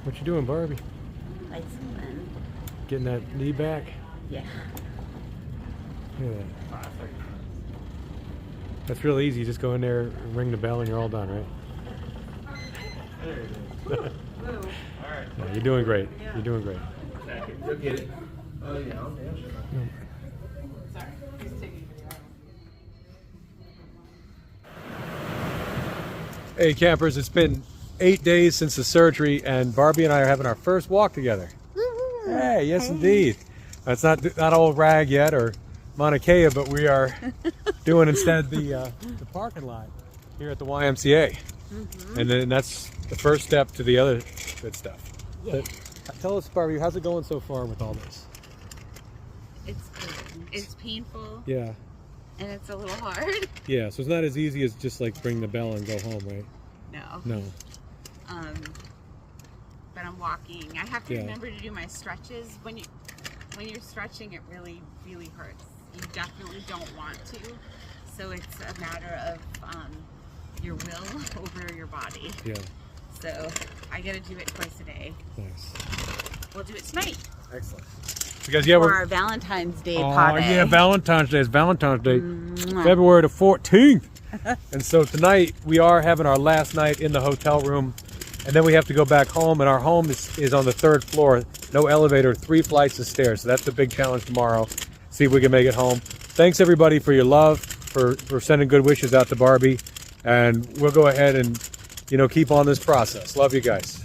What you doing, Barbie? Like something. Getting that knee back? Yeah. Look at that. That's real easy. You just go in there, ring the bell, and you're all done, right? There it is. All right. Yeah, you're doing great. You're doing great. You'll get it. Oh yeah, I'm damn sure. Sorry, he's taking video. Hey, campers! It's been 8 days since the surgery, and Barbie and I are having our first walk together. Hey, yes, indeed. It's not old Rag yet or Mauna Kea, but we are doing instead the parking lot here at the YMCA, and then that's the first step to the other good stuff. Yeah. Tell us, Barbie, how's it going so far with all this? It's good. It's painful Yeah, and it's a little hard. yeah. So it's not as easy as just like ring the bell and go home, right? No. No. But I'm walking. I have to Yeah. remember to do my stretches. When you're stretching, it really hurts. You definitely don't want to. So it's a matter of your will over your body. Yeah. So I gotta do it twice a day. Nice. We'll do it tonight Excellent. Because yeah, for we're our Valentine's Day party. yeah, Valentine's Day. It's Valentine's Day, Mwah. February the 14th. And so tonight we are having our last night in the hotel room, and then we have to go back home, and our home is on the 3rd floor. No elevator, 3 flights of stairs. So that's the big challenge tomorrow. See if we can make it home. Thanks everybody for your love, for sending good wishes out to Barbie, and we'll go ahead and keep on this process. Love you guys.